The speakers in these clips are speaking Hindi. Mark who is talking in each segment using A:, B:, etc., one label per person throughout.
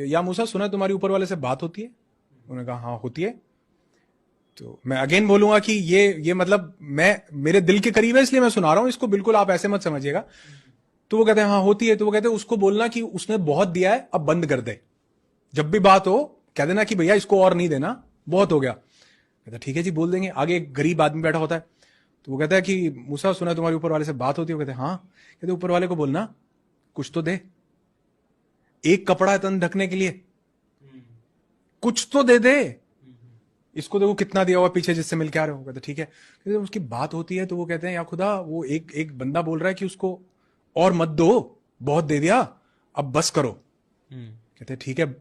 A: या मूसा सुना है तुम्हारी ऊपर वाले से बात होती है? उन्होंने कहा हाँ होती है। तो मैं अगेन बोलूंगा कि ये मतलब मैं मेरे दिल के करीब है इसलिए मैं सुना रहा हूं इसको, बिल्कुल आप ऐसे मत समझिएगा। तो वो कहते हैं हाँ होती है। तो वो कहते हैं उसको बोलना कि उसने बहुत दिया है अब बंद कर दे, जब भी बात हो कह देना कि भैया इसको और नहीं देना, बहुत हो गया। कहता ठीक है जी बोल देंगे। आगे एक गरीब आदमी बैठा होता है, तो वो कहता है कि मूसा सुना तुम्हारे ऊपर वाले से बात होती है? वो कहते हैं हाँ। कहते ऊपर वाले को बोलना कुछ तो दे, एक कपड़ा है तन ढकने के लिए, कुछ तो दे दे, इसको देखो कितना दिया हुआ पीछे जिससे मिल के आ रहे हो। कहते ठीक है। कहते उसकी बात होती है तो वो कहते हैं या खुदा वो एक बंदा बोल रहा है कि उसको और मत दो, बहुत दे दिया अब बस करो। कहते ठीक है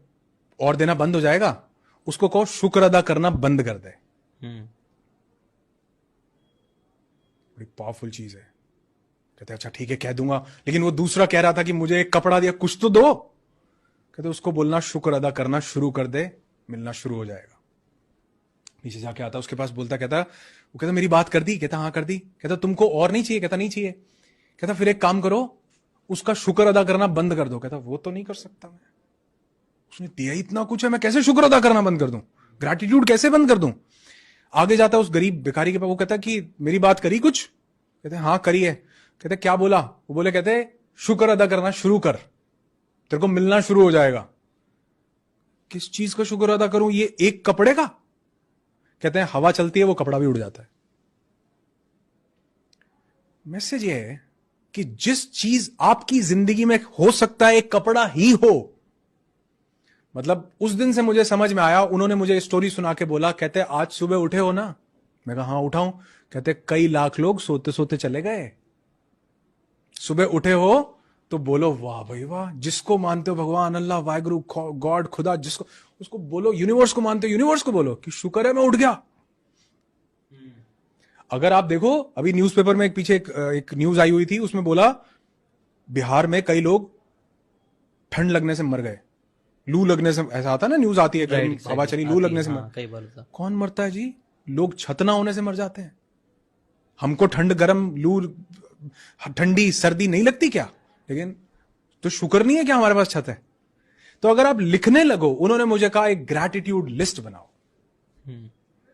A: और देना बंद हो जाएगा, उसको कहो शुक्र अदा करना बंद कर दे। बड़ी पावरफुल चीज है। कहते अच्छा ठीक है कह दूंगा, लेकिन वो दूसरा कह रहा था कि मुझे एक कपड़ा दिया कुछ तो दो। कहते उसको बोलना शुक्र अदा करना शुरू कर दे, मिलना शुरू हो जाएगा। नीचे जाके आता उसके पास, बोलता कहता वो कहता मेरी बात कर दी? कहता हाँ कर दी। कहता तुमको और नहीं चाहिए? कहता नहीं चाहिए। कहता फिर एक काम करो उसका शुक्र अदा करना बंद कर दो। कहता वो तो नहीं कर सकता मैं, उसने दिया इतना कुछ है, मैं कैसे शुक्र अदा करना बंद कर दूं, ग्रैटिट्यूड कैसे बंद कर दूं। आगे जाता उस गरीब भिखारी के पास, वो कहता कि मेरी बात करी कुछ? कहते हाँ करी है। कहते क्या बोला? वो बोले कहते शुक्र अदा करना शुरू कर, तेरे को मिलना शुरू हो जाएगा। किस चीज का शुक्र अदा करूं? ये एक कपड़े का? कहते हैं हवा चलती है वो कपड़ा भी उड़ जाता है। मैसेज ये है कि जिस चीज आपकी जिंदगी में हो सकता है एक कपड़ा ही हो, मतलब उस दिन से मुझे समझ में आया, उन्होंने मुझे स्टोरी सुना के बोला, कहते आज सुबह उठे हो ना? मैं कहा हाँ उठाऊं। कहते कई लाख लोग सोते सोते चले गए, सुबह उठे हो तो बोलो वाह भाई वाह। जिसको मानते हो भगवान अल्लाह वाहिगुरु गॉड खुदा, जिसको उसको बोलो, यूनिवर्स को मानते हो यूनिवर्स को बोलो कि शुक्र है मैं उठ गया। अगर आप देखो अभी न्यूज़पेपर में एक पीछे एक न्यूज आई हुई थी, उसमें बोला बिहार में कई लोग ठंड लगने से मर गए, लू लगने से, ऐसा आता ना न्यूज आती है हवा चली लू लगने से
B: कई बार
A: कौन मरता है जी? लोग छत ना होने से मर जाते हैं। हमको ठंड गर्म लू ठंडी सर्दी नहीं लगती क्या? लेकिन तो शुक्र नहीं है क्या हमारे पास छत है? तो अगर आप लिखने लगो, उन्होंने मुझे कहा एक ग्रैटिट्यूड लिस्ट बनाओ,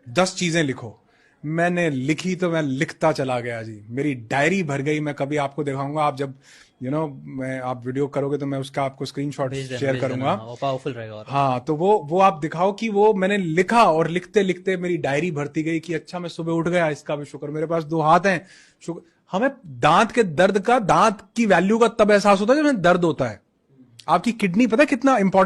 A: 10 चीजें लिखो। मैंने लिखी तो मैं लिखता चला गया जी, मेरी डायरी भर गई। मैं कभी आपको दिखाऊंगा, आप जब मैं आप वीडियो करोगे तो मैं उसका आपको स्क्रीनशॉट शेयर करूंगा,
B: वो पावरफुल रहेगा।
A: हाँ तो वो आप दिखाओ कि वो मैंने लिखा, और लिखते लिखते मेरी डायरी भरती गई कि अच्छा मैं सुबह उठ गया, इसका भी शुक्र, मेरे पास 2 हाथ हैं, शुक्र। हमें दांत के दर्द का, दांत की वैल्यू का तब एहसास होता है जब दर्द होता है। आपकी किडनी पता है कितना इंपॉर्टेंट